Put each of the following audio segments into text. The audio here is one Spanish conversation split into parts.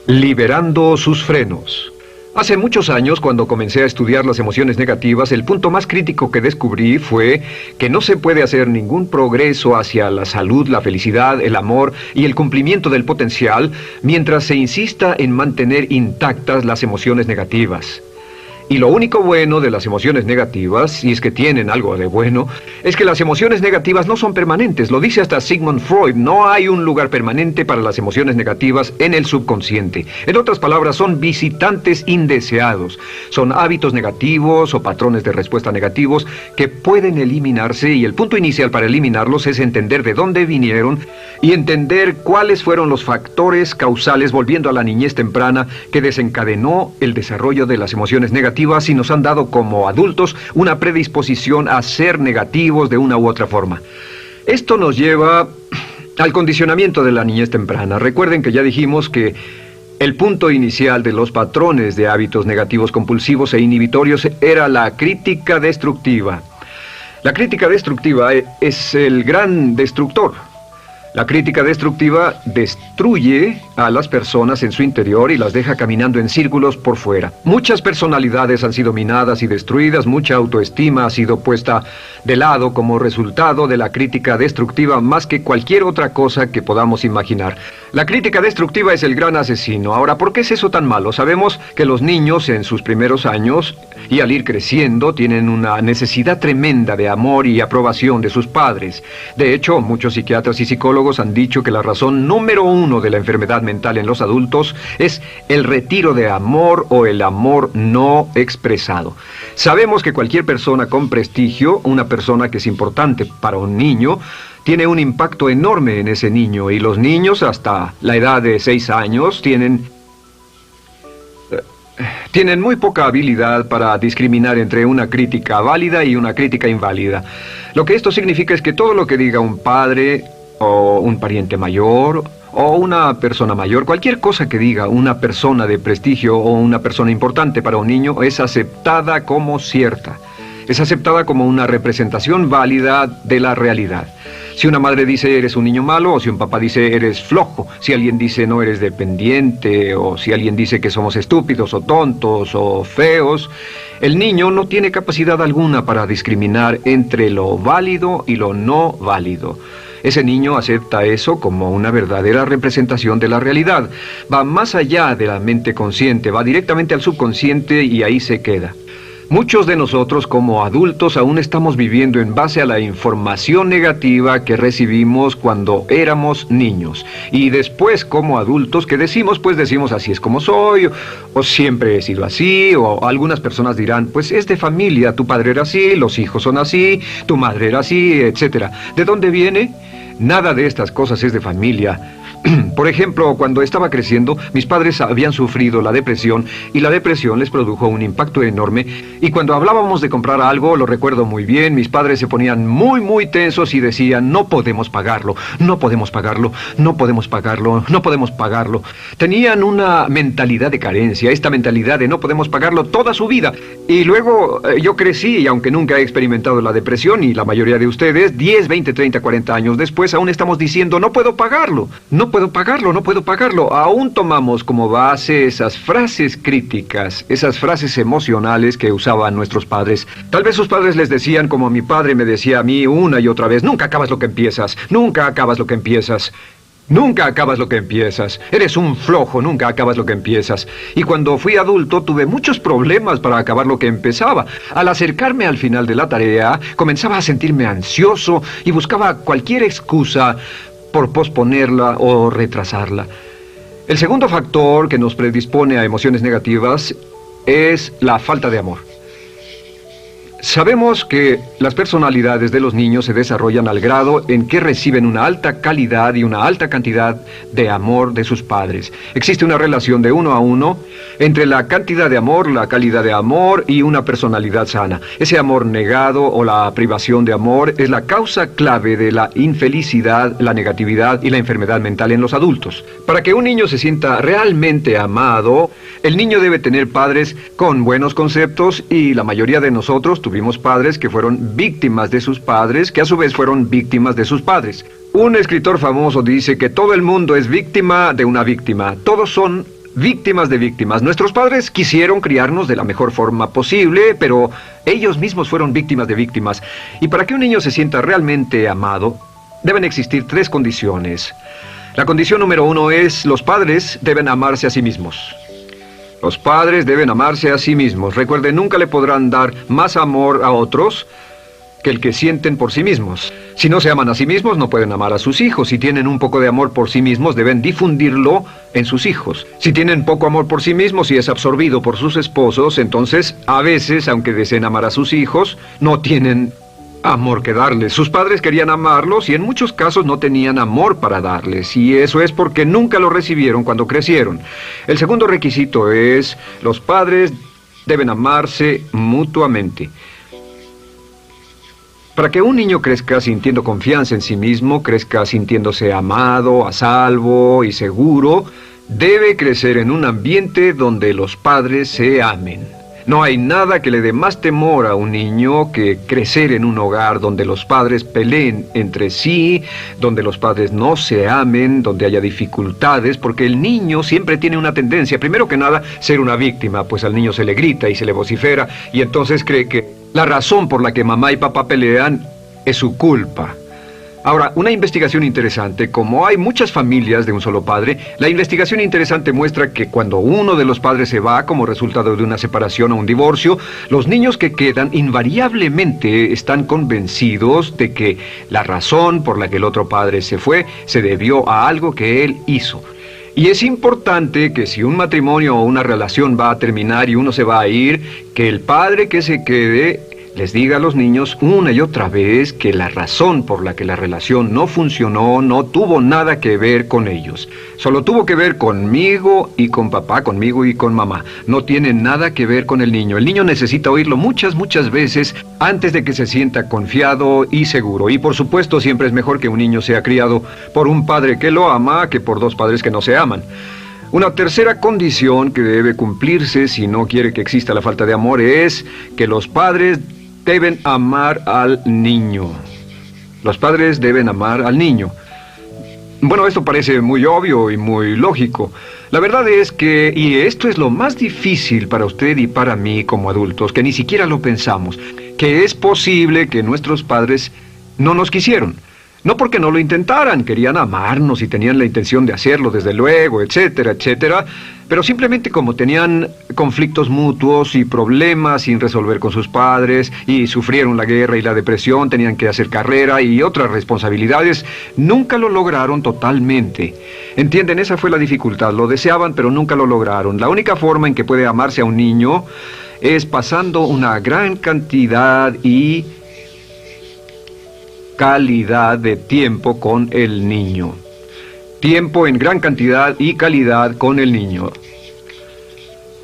Liberando sus frenos. Hace muchos años, cuando comencé a estudiar las emociones negativas, el punto más crítico que descubrí fue que no se puede hacer ningún progreso hacia la salud, la felicidad, el amor y el cumplimiento del potencial mientras se insista en mantener intactas las emociones negativas. Y lo único bueno de las emociones negativas, si es que tienen algo de bueno, es que las emociones negativas no son permanentes. Lo dice hasta Sigmund Freud, no hay un lugar permanente para las emociones negativas en el subconsciente. En otras palabras, son visitantes indeseados. Son hábitos negativos o patrones de respuesta negativos que pueden eliminarse, y el punto inicial para eliminarlos es entender de dónde vinieron y entender cuáles fueron los factores causales, volviendo a la niñez temprana, que desencadenó el desarrollo de las emociones negativas y nos han dado como adultos una predisposición a ser negativos de una u otra forma. Esto nos lleva al condicionamiento de la niñez temprana. Recuerden que ya dijimos que el punto inicial de los patrones de hábitos negativos compulsivos e inhibitorios era la crítica destructiva. La crítica destructiva es el gran destructor. La crítica destructiva destruye a las personas en su interior y las deja caminando en círculos por fuera. Muchas personalidades han sido minadas y destruidas, mucha autoestima ha sido puesta de lado como resultado de la crítica destructiva más que cualquier otra cosa que podamos imaginar. La crítica destructiva es el gran asesino. Ahora, ¿por qué es eso tan malo? Sabemos que los niños en sus primeros años y al ir creciendo tienen una necesidad tremenda de amor y aprobación de sus padres. De hecho, muchos psiquiatras y psicólogos han dicho que la razón número uno de la enfermedad mental en los adultos es el retiro de amor o el amor no expresado. Sabemos que cualquier persona con prestigio, una persona que es importante para un niño, tiene un impacto enorme en ese niño, y los niños hasta la edad de 6 años tienen muy poca habilidad para discriminar entre una crítica válida y una crítica inválida. Lo que esto significa es que todo lo que diga un padre o un pariente mayor o una persona mayor, cualquier cosa que diga una persona de prestigio o una persona importante para un niño es aceptada como cierta. Es aceptada como una representación válida de la realidad. Si una madre dice eres un niño malo, o si un papá dice eres flojo, si alguien dice no eres dependiente, o si alguien dice que somos estúpidos o tontos o feos, el niño no tiene capacidad alguna para discriminar entre lo válido y lo no válido. Ese niño acepta eso como una verdadera representación de la realidad. Va más allá de la mente consciente, va directamente al subconsciente y ahí se queda. Muchos de nosotros como adultos aún estamos viviendo en base a la información negativa que recibimos cuando éramos niños. Y después como adultos, ¿qué decimos? Pues decimos así es como soy, o siempre he sido así, o algunas personas dirán, pues es de familia, tu padre era así, los hijos son así, tu madre era así, etc. ¿De dónde viene? Nada de estas cosas es de familia. Por ejemplo, cuando estaba creciendo, mis padres habían sufrido la depresión y la depresión les produjo un impacto enorme, y cuando hablábamos de comprar algo, lo recuerdo muy bien, mis padres se ponían muy tensos y decían no podemos pagarlo, no podemos pagarlo, no podemos pagarlo, no podemos pagarlo. Tenían una mentalidad de carencia, esta mentalidad de no podemos pagarlo toda su vida. Y luego yo crecí, y aunque nunca he experimentado la depresión, y la mayoría de ustedes, 10, 20, 30, 40 años después, aún estamos diciendo no puedo pagarlo, no puedo pagarlo, no puedo pagarlo. Aún tomamos como base esas frases críticas, esas frases emocionales que usaban nuestros padres. Tal vez sus padres les decían como mi padre me decía a mí una y otra vez, nunca acabas lo que empiezas, nunca acabas lo que empiezas. Nunca acabas lo que empiezas. Eres un flojo, nunca acabas lo que empiezas. Y cuando fui adulto tuve muchos problemas para acabar lo que empezaba. Al acercarme al final de la tarea, comenzaba a sentirme ansioso y buscaba cualquier excusa por posponerla o retrasarla. El segundo factor que nos predispone a emociones negativas es la falta de amor. Sabemos que las personalidades de los niños se desarrollan al grado en que reciben una alta calidad y una alta cantidad de amor de sus padres. Existe una relación de 1 a 1 entre la cantidad de amor, la calidad de amor y una personalidad sana. Ese amor negado o la privación de amor es la causa clave de la infelicidad, la negatividad y la enfermedad mental en los adultos. Para que un niño se sienta realmente amado, el niño debe tener padres con buenos conceptos, y la mayoría de nosotros tuvimos padres que fueron víctimas de sus padres, que a su vez fueron víctimas de sus padres. Un escritor famoso dice que todo el mundo es víctima de una víctima. Todos son víctimas de víctimas. Nuestros padres quisieron criarnos de la mejor forma posible, pero ellos mismos fueron víctimas de víctimas. Y para que un niño se sienta realmente amado, deben existir 3 condiciones. La condición número 1 es: los padres deben amarse a sí mismos. Los padres deben amarse a sí mismos. Recuerden, nunca le podrán dar más amor a otros que el que sienten por sí mismos. Si no se aman a sí mismos, no pueden amar a sus hijos. Si tienen un poco de amor por sí mismos, deben difundirlo en sus hijos. Si tienen poco amor por sí mismos y es absorbido por sus esposos, entonces, a veces, aunque deseen amar a sus hijos, no tienen amor que darles. Sus padres querían amarlos y en muchos casos no tenían amor para darles, y eso es porque nunca lo recibieron cuando crecieron. El segundo requisito es: los padres deben amarse mutuamente. Para que un niño crezca sintiendo confianza en sí mismo, crezca sintiéndose amado, a salvo y seguro, debe crecer en un ambiente donde los padres se amen. No hay nada que le dé más temor a un niño que crecer en un hogar donde los padres peleen entre sí, donde los padres no se amen, donde haya dificultades, porque el niño siempre tiene una tendencia, primero que nada, ser una víctima, pues al niño se le grita y se le vocifera, y entonces cree que la razón por la que mamá y papá pelean es su culpa. Ahora, una investigación interesante: como hay muchas familias de un solo padre, la investigación interesante muestra que cuando uno de los padres se va como resultado de una separación o un divorcio, los niños que quedan invariablemente están convencidos de que la razón por la que el otro padre se fue se debió a algo que él hizo. Y es importante que si un matrimonio o una relación va a terminar y uno se va a ir, que el padre que se quede les diga a los niños una y otra vez que la razón por la que la relación no funcionó no tuvo nada que ver con ellos. Solo tuvo que ver conmigo y con papá, conmigo y con mamá. No tiene nada que ver con el niño. El niño necesita oírlo muchas veces antes de que se sienta confiado y seguro. Y por supuesto, siempre es mejor que un niño sea criado por un padre que lo ama que por 2 padres que no se aman. Una tercera condición que debe cumplirse si no quiere que exista la falta de amor es que los padres deben amar al niño. Los padres deben amar al niño. Bueno, esto parece muy obvio y muy lógico. La verdad es que, y esto es lo más difícil para usted y para mí como adultos, que ni siquiera lo pensamos, que es posible que nuestros padres no nos quisieron. No porque no lo intentaran, querían amarnos y tenían la intención de hacerlo, desde luego, etcétera, etcétera, pero simplemente como tenían conflictos mutuos y problemas sin resolver con sus padres, y sufrieron la guerra y la depresión, tenían que hacer carrera y otras responsabilidades, nunca lo lograron totalmente. ¿Entienden? Esa fue la dificultad. Lo deseaban, pero nunca lo lograron. La única forma en que puede amarse a un niño es pasando una gran cantidad y calidad de tiempo con el niño. Tiempo en gran cantidad y calidad con el niño.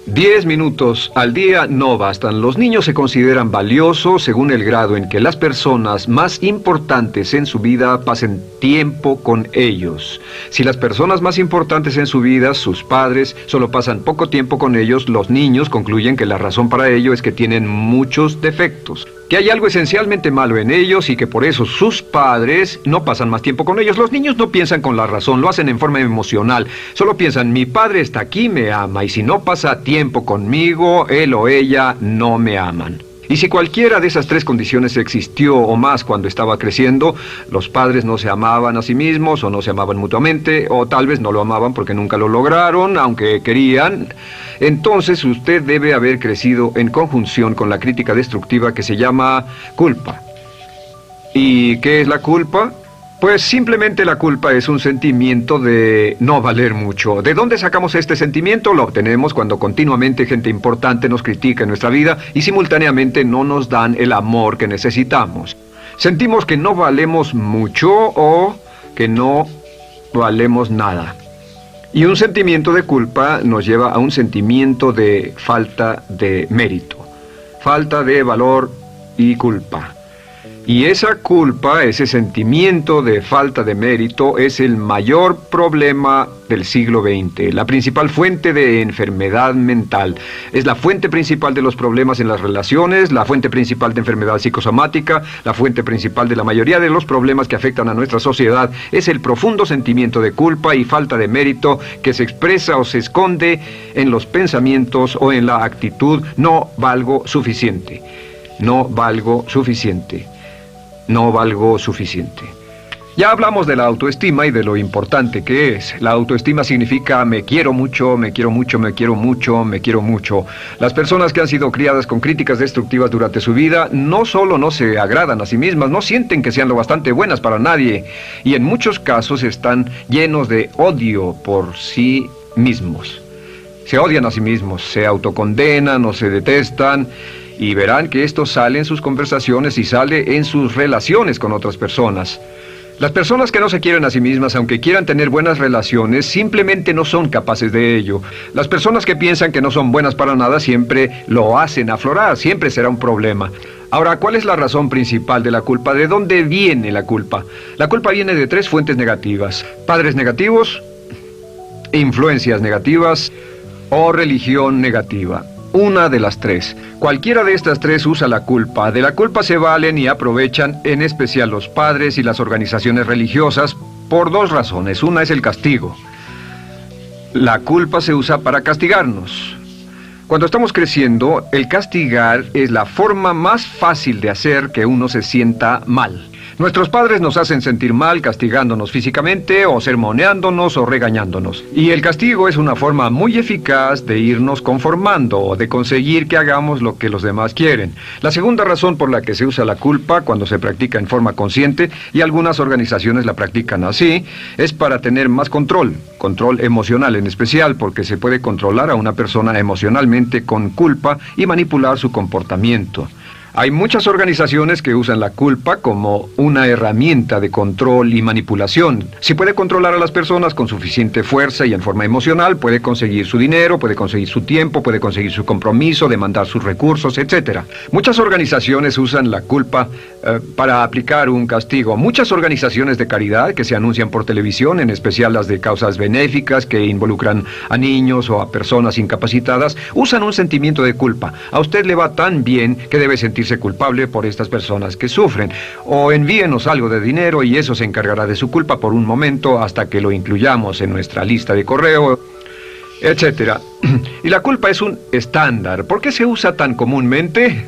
10 minutos al día no bastan. Los niños se consideran valiosos según el grado en que las personas más importantes en su vida pasen tiempo con ellos. Si las personas más importantes en su vida, sus padres, solo pasan poco tiempo con ellos, los niños concluyen que la razón para ello es que tienen muchos defectos, que hay algo esencialmente malo en ellos y que por eso sus padres no pasan más tiempo con ellos. Los niños no piensan con la razón, lo hacen en forma emocional. Solo piensan: mi padre está aquí, me ama, y si no pasa tiempo conmigo, él o ella no me aman. Y si cualquiera de esas 3 condiciones existió o más cuando estaba creciendo, los padres no se amaban a sí mismos, o no se amaban mutuamente, o tal vez no lo amaban porque nunca lo lograron, aunque querían, entonces usted debe haber crecido en conjunción con la crítica destructiva que se llama culpa. ¿Y qué es la culpa? Pues simplemente la culpa es un sentimiento de no valer mucho. ¿De dónde sacamos este sentimiento? Lo obtenemos cuando continuamente gente importante nos critica en nuestra vida y simultáneamente no nos dan el amor que necesitamos. Sentimos que no valemos mucho o que no valemos nada. Y un sentimiento de culpa nos lleva a un sentimiento de falta de mérito, falta de valor y culpa. Y esa culpa, ese sentimiento de falta de mérito, es el mayor problema del siglo XX, la principal fuente de enfermedad mental. Es la fuente principal de los problemas en las relaciones, la fuente principal de enfermedad psicosomática, la fuente principal de la mayoría de los problemas que afectan a nuestra sociedad. Es el profundo sentimiento de culpa y falta de mérito que se expresa o se esconde en los pensamientos o en la actitud: no valgo suficiente, no valgo suficiente. No valgo suficiente. Ya hablamos de la autoestima y de lo importante que es. La autoestima significa me quiero mucho, me quiero mucho, me quiero mucho, me quiero mucho. Las personas que han sido criadas con críticas destructivas durante su vida no solo no se agradan a sí mismas, no sienten que sean lo bastante buenas para nadie, y en muchos casos están llenos de odio por sí mismos. Se odian a sí mismos, se autocondenan o se detestan. Y verán que esto sale en sus conversaciones y sale en sus relaciones con otras personas. Las personas que no se quieren a sí mismas, aunque quieran tener buenas relaciones, simplemente no son capaces de ello. Las personas que piensan que no son buenas para nada siempre lo hacen aflorar, siempre será un problema. Ahora, ¿cuál es la razón principal de la culpa? ¿De dónde viene la culpa? La culpa viene de 3 fuentes negativas: padres negativos, influencias negativas o religión negativa. Una de las 3. Cualquiera de estas 3 usa la culpa. De la culpa se valen y aprovechan, en especial los padres y las organizaciones religiosas, por 2 razones. Una es el castigo. La culpa se usa para castigarnos. Cuando estamos creciendo, el castigar es la forma más fácil de hacer que uno se sienta mal. Nuestros padres nos hacen sentir mal castigándonos físicamente o sermoneándonos o regañándonos. Y el castigo es una forma muy eficaz de irnos conformando o de conseguir que hagamos lo que los demás quieren. La segunda razón por la que se usa la culpa cuando se practica en forma consciente, y algunas organizaciones la practican así, es para tener más control emocional en especial, porque se puede controlar a una persona emocionalmente con culpa y manipular su comportamiento. Hay muchas organizaciones que usan la culpa como una herramienta de control y manipulación. Si puede controlar a las personas con suficiente fuerza y en forma emocional, puede conseguir su dinero, puede conseguir su tiempo, puede conseguir su compromiso, demandar sus recursos, etc. Muchas organizaciones usan la culpa para aplicar un castigo. Muchas organizaciones de caridad que se anuncian por televisión, en especial las de causas benéficas que involucran a niños o a personas incapacitadas, usan un sentimiento de culpa. A usted le va tan bien que debe sentirse culpable por estas personas que sufren. O envíenos algo de dinero y eso se encargará de su culpa por un momento hasta que lo incluyamos en nuestra lista de correo, etcétera. Y la culpa es un estándar. ¿Por qué se usa tan comúnmente?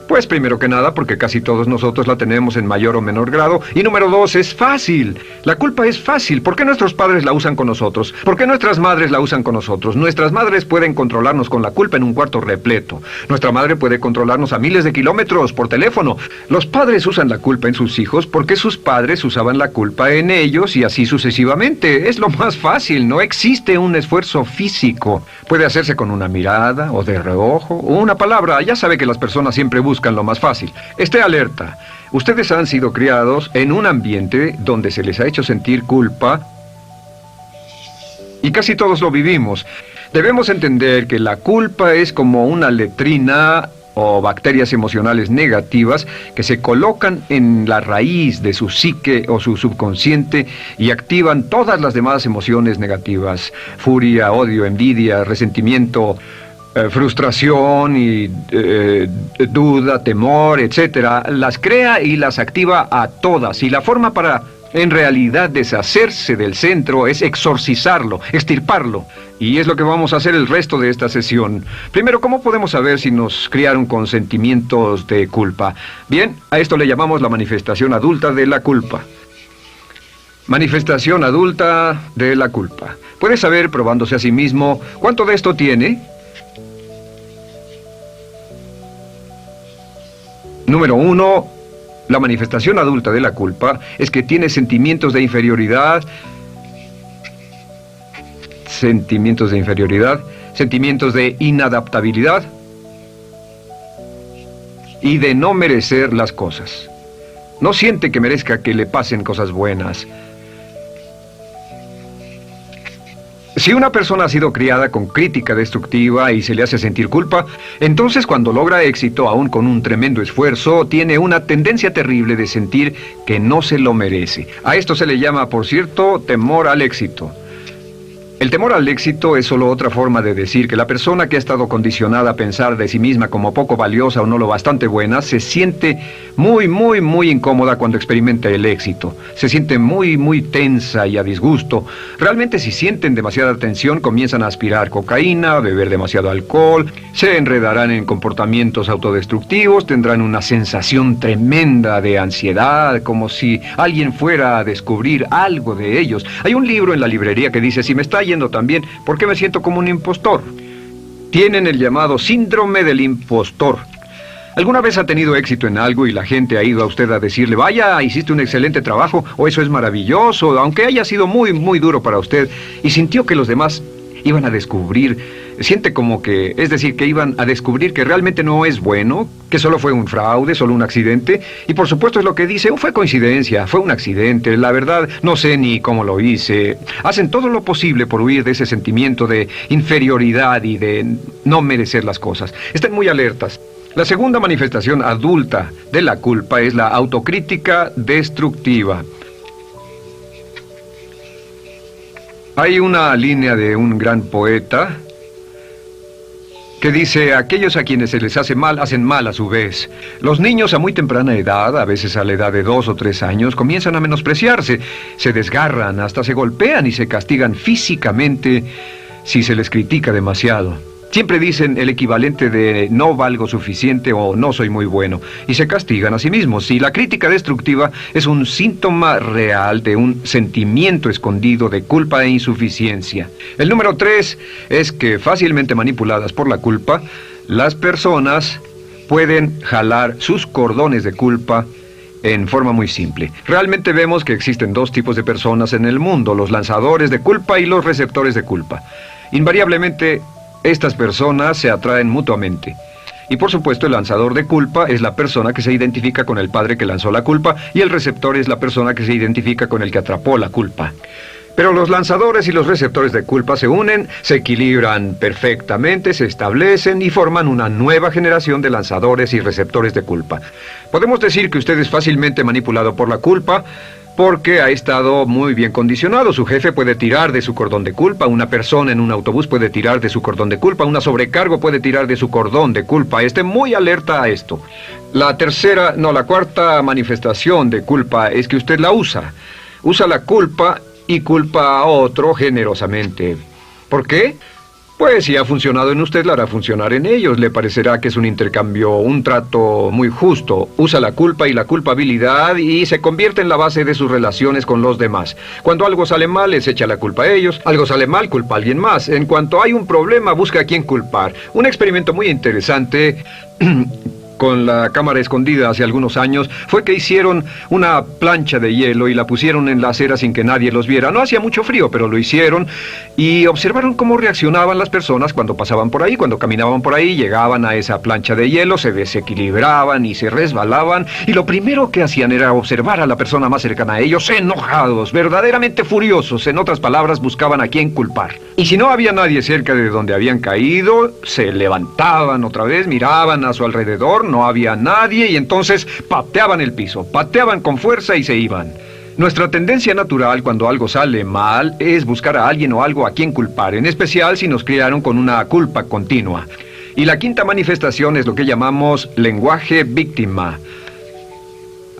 Pues primero que nada porque casi todos nosotros la tenemos en mayor o menor grado. Y número 2, es fácil. La culpa es fácil. ¿Por qué nuestros padres la usan con nosotros? ¿Por qué nuestras madres la usan con nosotros? Nuestras madres pueden controlarnos con la culpa en un cuarto repleto. Nuestra madre puede controlarnos a miles de kilómetros por teléfono. Los padres usan la culpa en sus hijos porque sus padres usaban la culpa en ellos y así sucesivamente. Es lo más fácil. No existe un esfuerzo físico. Puede hacerse con una mirada o de reojo o una palabra. Ya sabe que las personas siempre buscan lo más fácil. Esté alerta. Ustedes han sido criados en un ambiente donde se les ha hecho sentir culpa y casi todos lo vivimos. Debemos entender que la culpa es como una letrina o bacterias emocionales negativas que se colocan en la raíz de su psique o su subconsciente y activan todas las demás emociones negativas: furia, odio, envidia, resentimiento, frustración y duda, temor, etcétera. Las crea y las activa a todas, y la forma para en realidad deshacerse del centro es exorcizarlo, extirparlo. Y es lo que vamos a hacer el resto de esta sesión. Primero, ¿cómo podemos saber si nos criaron con sentimientos de culpa? Bien, a esto le llamamos la manifestación adulta de la culpa. Manifestación adulta de la culpa. Puede saber, probándose a sí mismo, cuánto de esto tiene. Número 1, la manifestación adulta de la culpa es que tiene sentimientos de inferioridad, sentimientos de inadaptabilidad y de no merecer las cosas. No siente que merezca que le pasen cosas buenas. Si una persona ha sido criada con crítica destructiva y se le hace sentir culpa, entonces cuando logra éxito, aún con un tremendo esfuerzo, tiene una tendencia terrible de sentir que no se lo merece. A esto se le llama, por cierto, temor al éxito. El temor al éxito es solo otra forma de decir que la persona que ha estado condicionada a pensar de sí misma como poco valiosa o no lo bastante buena, se siente muy incómoda cuando experimenta el éxito. Se siente muy tensa y a disgusto. Realmente si sienten demasiada tensión, comienzan a aspirar cocaína, a beber demasiado alcohol, se enredarán en comportamientos autodestructivos, tendrán una sensación tremenda de ansiedad, como si alguien fuera a descubrir algo de ellos. Hay un libro en la librería que dice, si me está yendo también, ¿por qué me siento como un impostor? Tienen el llamado síndrome del impostor. ¿Alguna vez ha tenido éxito en algo y la gente ha ido a usted a decirle, vaya, hiciste un excelente trabajo, o eso es maravilloso, aunque haya sido muy duro para usted, y sintió que los demás iban a descubrir, siente como que, es decir, que iban a descubrir que realmente no es bueno, que solo fue un fraude, solo un accidente, y por supuesto es lo que dice, fue coincidencia, fue un accidente, la verdad, no sé ni cómo lo hice. Hacen todo lo posible por huir de ese sentimiento de inferioridad y de no merecer las cosas. Estén muy alertas. La segunda manifestación adulta de la culpa es la autocrítica destructiva. Hay una línea de un gran poeta que dice, aquellos a quienes se les hace mal, hacen mal a su vez. Los niños a muy temprana edad, a veces a la edad de 2 o 3 años, comienzan a menospreciarse, se desgarran, hasta se golpean y se castigan físicamente si se les critica demasiado. Siempre dicen el equivalente de no valgo suficiente o no soy muy bueno, y se castigan a sí mismos. Y la crítica destructiva es un síntoma real de un sentimiento escondido de culpa e insuficiencia. El número 3 es que, fácilmente manipuladas por la culpa, las personas pueden jalar sus cordones de culpa en forma muy simple. Realmente vemos que existen 2 tipos de personas en el mundo, los lanzadores de culpa y los receptores de culpa. Invariablemente, estas personas se atraen mutuamente. Y por supuesto el lanzador de culpa es la persona que se identifica con el padre que lanzó la culpa y el receptor es la persona que se identifica con el que atrapó la culpa. Pero los lanzadores y los receptores de culpa se unen, se equilibran perfectamente, se establecen y forman una nueva generación de lanzadores y receptores de culpa. Podemos decir que usted es fácilmente manipulado por la culpa, porque ha estado muy bien condicionado. Su jefe puede tirar de su cordón de culpa, una persona en un autobús puede tirar de su cordón de culpa, una sobrecargo puede tirar de su cordón de culpa. Esté muy alerta a esto. La cuarta manifestación de culpa es que usted la usa. Usa la culpa y culpa a otro generosamente. ¿Por qué? Pues si ha funcionado en usted, la hará funcionar en ellos. Le parecerá que es un intercambio, un trato muy justo. Usa la culpa y la culpabilidad y se convierte en la base de sus relaciones con los demás. Cuando algo sale mal, les echa la culpa a ellos. Algo sale mal, culpa a alguien más. En cuanto hay un problema, busca a quién culpar. Un experimento muy interesante con la cámara escondida hace algunos años, fue que hicieron una plancha de hielo y la pusieron en la acera sin que nadie los viera. No hacía mucho frío, pero lo hicieron y observaron cómo reaccionaban las personas cuando pasaban por ahí, cuando caminaban por ahí, llegaban a esa plancha de hielo, se desequilibraban y se resbalaban, y lo primero que hacían era observar a la persona más cercana a ellos, enojados, verdaderamente furiosos. En otras palabras, buscaban a quién culpar. Y si no había nadie cerca de donde habían caído, se levantaban otra vez, miraban a su alrededor, no había nadie y entonces pateaban el piso, pateaban con fuerza y se iban. Nuestra tendencia natural cuando algo sale mal es buscar a alguien o algo a quien culpar, en especial si nos criaron con una culpa continua. Y la quinta manifestación es lo que llamamos lenguaje víctima.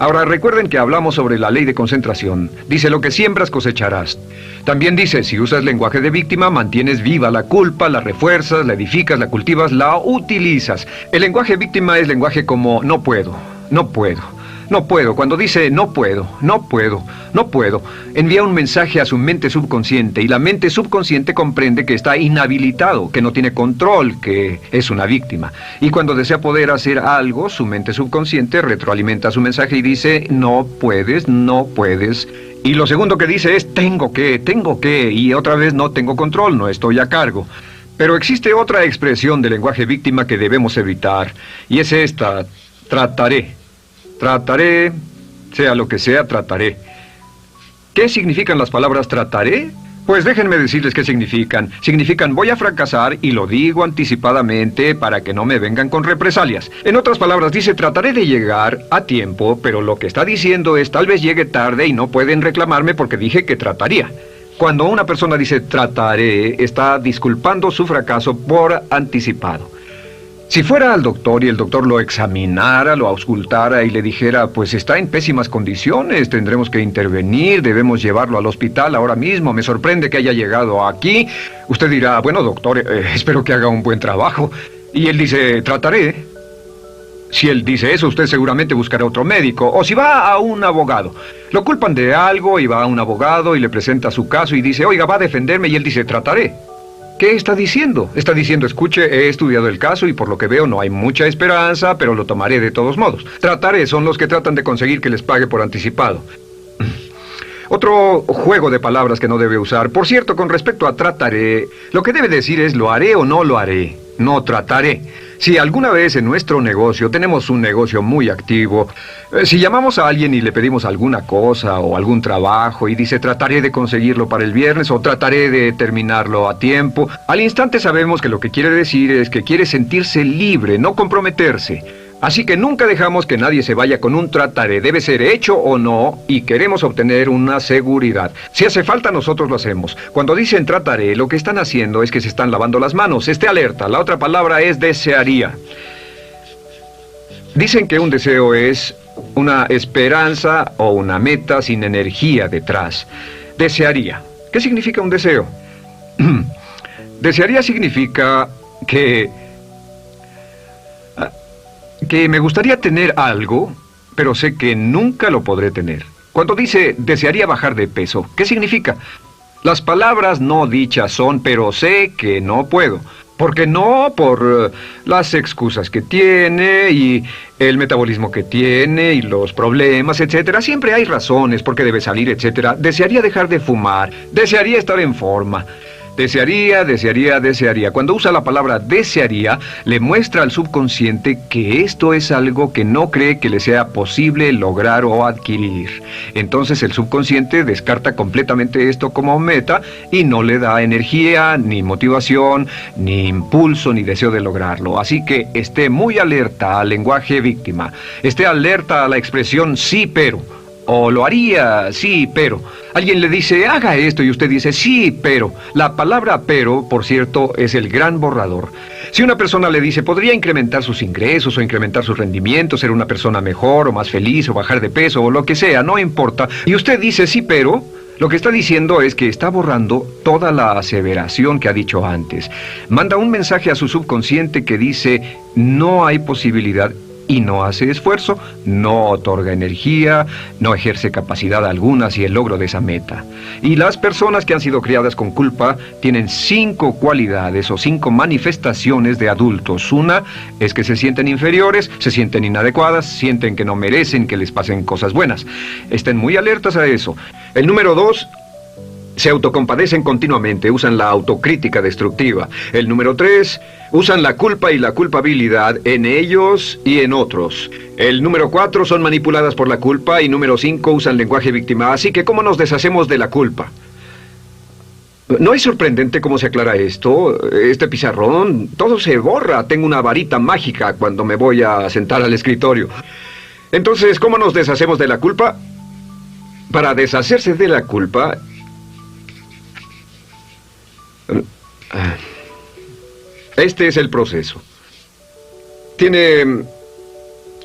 Ahora recuerden que hablamos sobre la ley de concentración. Dice, lo que siembras cosecharás. También dice, si usas lenguaje de víctima, mantienes viva la culpa, la refuerzas, la edificas, la cultivas, la utilizas. El lenguaje víctima es lenguaje como no puedo, no puedo, no puedo. Cuando dice no puedo, no puedo, no puedo, envía un mensaje a su mente subconsciente y la mente subconsciente comprende que está inhabilitado, que no tiene control, que es una víctima. Y cuando desea poder hacer algo, su mente subconsciente retroalimenta su mensaje y dice no puedes, no puedes. Y lo segundo que dice es tengo que, y otra vez no tengo control, no estoy a cargo. Pero existe otra expresión del lenguaje víctima que debemos evitar, y es esta, trataré. Trataré, sea lo que sea, trataré. ¿Qué significan las palabras trataré? Pues déjenme decirles qué significan. Significan voy a fracasar y lo digo anticipadamente para que no me vengan con represalias. En otras palabras, dice trataré de llegar a tiempo, pero lo que está diciendo es tal vez llegue tarde y no pueden reclamarme porque dije que trataría. Cuando una persona dice trataré, está disculpando su fracaso por anticipado. Si fuera al doctor y el doctor lo examinara, lo auscultara y le dijera, pues está en pésimas condiciones, tendremos que intervenir, debemos llevarlo al hospital ahora mismo, me sorprende que haya llegado aquí. Usted dirá, bueno doctor, espero que haga un buen trabajo. Y él dice, trataré. Si él dice eso, usted seguramente buscará otro médico. O si va a un abogado. Lo culpan de algo y va a un abogado y le presenta su caso y dice, oiga, va a defenderme, y él dice, trataré. ¿Qué está diciendo? Está diciendo, escuche, he estudiado el caso y por lo que veo no hay mucha esperanza, pero lo tomaré de todos modos. Trataré son los que tratan de conseguir que les pague por anticipado. Otro juego de palabras que no debe usar. Por cierto, con respecto a trataré, lo que debe decir es lo haré o no lo haré. No trataré. Si alguna vez en nuestro negocio, tenemos un negocio muy activo, si llamamos a alguien y le pedimos alguna cosa o algún trabajo y dice trataré de conseguirlo para el viernes o trataré de terminarlo a tiempo, al instante sabemos que lo que quiere decir es que quiere sentirse libre, no comprometerse. Así que nunca dejamos que nadie se vaya con un trataré, debe ser hecho o no, y queremos obtener una seguridad. Si hace falta, nosotros lo hacemos. Cuando dicen trataré, lo que están haciendo es que se están lavando las manos. Esté alerta, la otra palabra es desearía. Dicen que un deseo es una esperanza o una meta sin energía detrás. Desearía. ¿Qué significa un deseo? Desearía significa que me gustaría tener algo, pero sé que nunca lo podré tener. Cuando dice desearía bajar de peso, ¿qué significa? Las palabras no dichas son, pero sé que no puedo. ¿Por qué no? Por las excusas que tiene y el metabolismo que tiene y los problemas, etcétera. Siempre hay razones por qué debe salir, etcétera. Desearía dejar de fumar, desearía estar en forma. Desearía, desearía, desearía. Cuando usa la palabra desearía, le muestra al subconsciente que esto es algo que no cree que le sea posible lograr o adquirir. Entonces el subconsciente descarta completamente esto como meta y no le da energía, ni motivación, ni impulso, ni deseo de lograrlo. Así que esté muy alerta al lenguaje víctima. Esté alerta a la expresión sí, pero. O lo haría, sí, pero. Alguien le dice, haga esto, y usted dice, sí, pero. La palabra pero, por cierto, es el gran borrador. Si una persona le dice, podría incrementar sus ingresos o incrementar su rendimiento, ser una persona mejor o más feliz o bajar de peso o lo que sea, no importa. Y usted dice, sí, pero. Lo que está diciendo es que está borrando toda la aseveración que ha dicho antes. Manda un mensaje a su subconsciente que dice, no hay posibilidad. Y no hace esfuerzo, no otorga energía, no ejerce capacidad alguna hacia el logro de esa meta. Y las personas que han sido criadas con culpa tienen 5 cualidades o 5 manifestaciones de adultos. Una es que se sienten inferiores, se sienten inadecuadas, sienten que no merecen que les pasen cosas buenas. Estén muy alertas a eso. El número 2... se autocompadecen continuamente, usan la autocrítica destructiva. El número 3, usan la culpa y la culpabilidad en ellos y en otros. El número 4, son manipuladas por la culpa. Y número 5, usan lenguaje víctima. Así que, ¿cómo nos deshacemos de la culpa? ¿No es sorprendente cómo se aclara esto? Este pizarrón, todo se borra. Tengo una varita mágica cuando me voy a sentar al escritorio. Entonces, ¿cómo nos deshacemos de la culpa? Para deshacerse de la culpa... este es el proceso. Tiene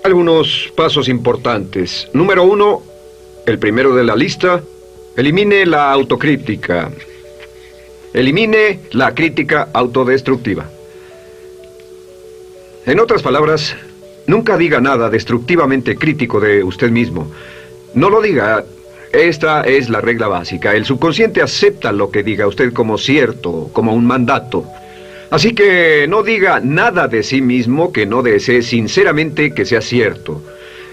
algunos pasos importantes. Número 1, el primero de la lista, elimine la autocrítica. Elimine la crítica autodestructiva. En otras palabras, nunca diga nada destructivamente crítico de usted mismo. No lo diga. Esta es la regla básica. El subconsciente acepta lo que diga usted como cierto, como un mandato. Así que no diga nada de sí mismo que no desee sinceramente que sea cierto.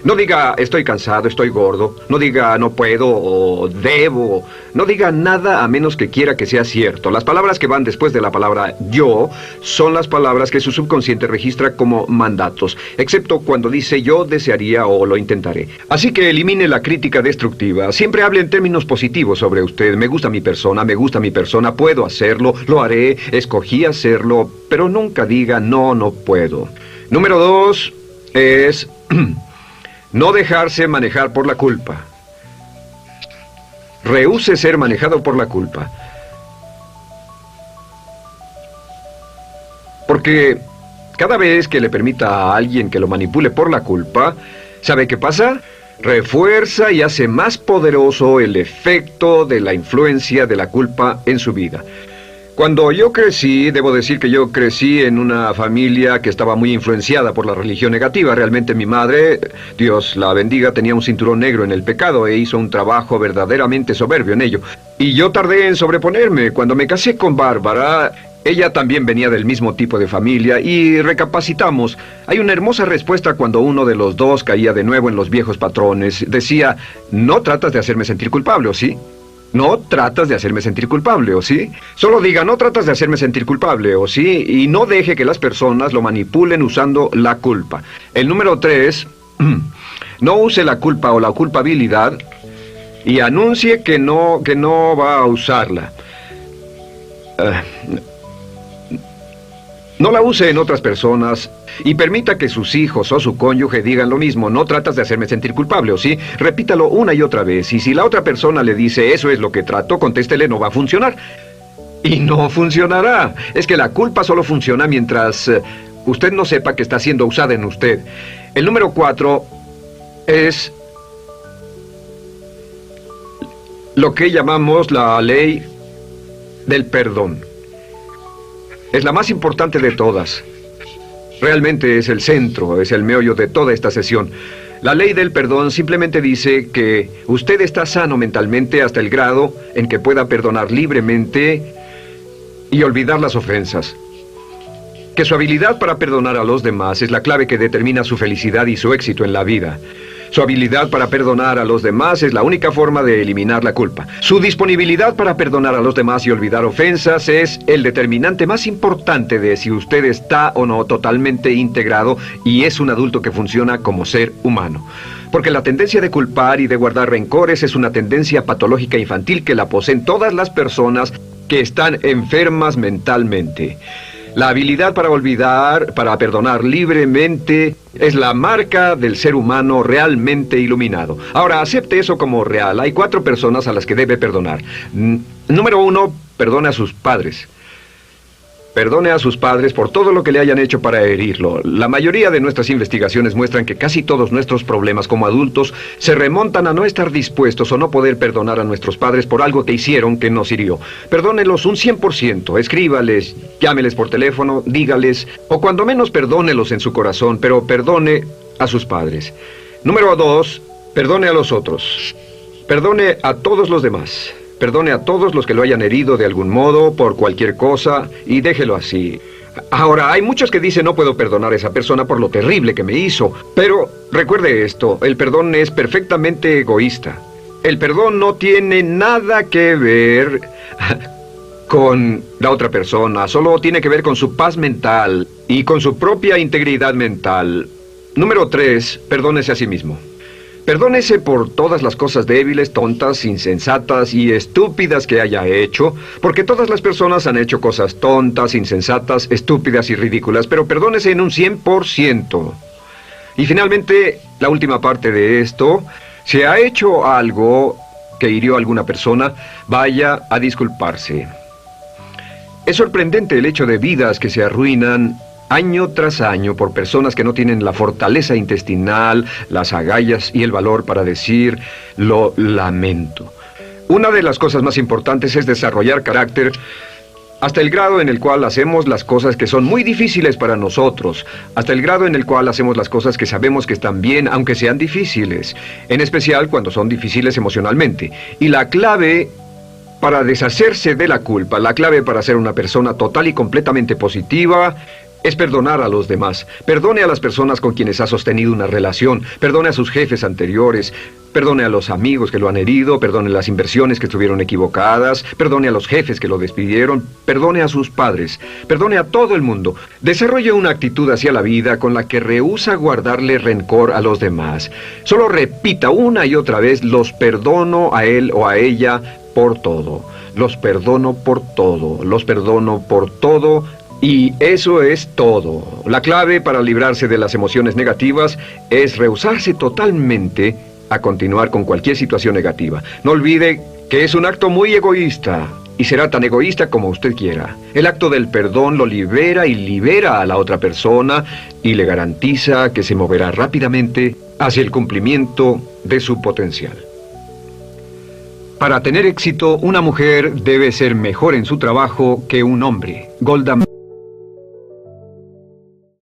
No diga estoy cansado, estoy gordo. No diga no puedo o debo. No diga nada a menos que quiera que sea cierto. Las palabras que van después de la palabra yo son las palabras que su subconsciente registra como mandatos, excepto cuando dice yo desearía o lo intentaré. Así que elimine la crítica destructiva. Siempre hable en términos positivos sobre usted. Me gusta mi persona, puedo hacerlo, lo haré, escogí hacerlo, pero nunca diga no, no puedo. Número 2 es no dejarse manejar por la culpa. Rehúse ser manejado por la culpa. Porque cada vez que le permita a alguien que lo manipule por la culpa, ¿sabe qué pasa? Refuerza y hace más poderoso el efecto de la influencia de la culpa en su vida. Cuando yo crecí, debo decir que yo crecí en una familia que estaba muy influenciada por la religión negativa. Realmente mi madre, Dios la bendiga, tenía un cinturón negro en el pecado e hizo un trabajo verdaderamente soberbio en ello. Y yo tardé en sobreponerme. Cuando me casé con Bárbara, ella también venía del mismo tipo de familia y recapacitamos. Hay una hermosa respuesta cuando uno de los dos caía de nuevo en los viejos patrones. Decía, no tratas de hacerme sentir culpable, ¿o sí? No tratas de hacerme sentir culpable, ¿o sí? Solo diga, no tratas de hacerme sentir culpable, ¿o sí? Y no deje que las personas lo manipulen usando la culpa. El número 3, no use la culpa o la culpabilidad y anuncie que no va a usarla. No la use en otras personas y permita que sus hijos o su cónyuge digan lo mismo. No tratas de hacerme sentir culpable, ¿o sí? Repítalo una y otra vez. Y si la otra persona le dice, eso es lo que trato, contéstele, no va a funcionar. Y no funcionará. Es que la culpa solo funciona mientras usted no sepa que está siendo usada en usted. El número 4 es lo que llamamos la ley del perdón. Es la más importante de todas. Realmente es el centro, es el meollo de toda esta sesión. La ley del perdón simplemente dice que usted está sano mentalmente hasta el grado en que pueda perdonar libremente y olvidar las ofensas. Que su habilidad para perdonar a los demás es la clave que determina su felicidad y su éxito en la vida. Su habilidad para perdonar a los demás es la única forma de eliminar la culpa. Su disponibilidad para perdonar a los demás y olvidar ofensas es el determinante más importante de si usted está o no totalmente integrado y es un adulto que funciona como ser humano. Porque la tendencia de culpar y de guardar rencores es una tendencia patológica infantil que la poseen todas las personas que están enfermas mentalmente. La habilidad para olvidar, para perdonar libremente, es la marca del ser humano realmente iluminado. Ahora, acepte eso como real. Hay 4 personas a las que debe perdonar. Número 1, perdone a sus padres. Perdone a sus padres por todo lo que le hayan hecho para herirlo. La mayoría de nuestras investigaciones muestran que casi todos nuestros problemas como adultos se remontan a no estar dispuestos o no poder perdonar a nuestros padres por algo que hicieron que nos hirió. Perdónelos un 100%, escríbales, llámeles por teléfono, dígales, o cuando menos perdónelos en su corazón, pero perdone a sus padres. Número 2, perdone a los otros. Perdone a todos los demás. Perdone a todos los que lo hayan herido de algún modo, por cualquier cosa, y déjelo así. Ahora, hay muchos que dicen no puedo perdonar a esa persona por lo terrible que me hizo. Pero recuerde esto, el perdón es perfectamente egoísta. El perdón no tiene nada que ver con la otra persona, solo tiene que ver con su paz mental y con su propia integridad mental. Número 3, perdónese a sí mismo. Perdónese por todas las cosas débiles, tontas, insensatas y estúpidas que haya hecho, porque todas las personas han hecho cosas tontas, insensatas, estúpidas y ridículas, pero perdónese en un 100%. Y finalmente, la última parte de esto, si ha hecho algo que hirió a alguna persona, vaya a disculparse. Es sorprendente el hecho de vidas que se arruinan año tras año por personas que no tienen la fortaleza intestinal, las agallas y el valor para decir lo lamento. Una de las cosas más importantes es desarrollar carácter hasta el grado en el cual hacemos las cosas que son muy difíciles para nosotros, hasta el grado en el cual hacemos las cosas que sabemos que están bien, aunque sean difíciles, en especial cuando son difíciles emocionalmente. Y la clave para deshacerse de la culpa, la clave para ser una persona total y completamente positiva, es perdonar a los demás. Perdone a las personas con quienes ha sostenido una relación. Perdone a sus jefes anteriores. Perdone a los amigos que lo han herido. Perdone las inversiones que estuvieron equivocadas. Perdone a los jefes que lo despidieron. Perdone a sus padres. Perdone a todo el mundo. Desarrolle una actitud hacia la vida con la que rehúsa guardarle rencor a los demás. Solo repita una y otra vez: los perdono a él o a ella por todo. Los perdono por todo. Los perdono por todo. Y eso es todo. La clave para librarse de las emociones negativas es rehusarse totalmente a continuar con cualquier situación negativa. No olvide que es un acto muy egoísta y será tan egoísta como usted quiera. El acto del perdón lo libera y libera a la otra persona y le garantiza que se moverá rápidamente hacia el cumplimiento de su potencial. Para tener éxito, una mujer debe ser mejor en su trabajo que un hombre. Golda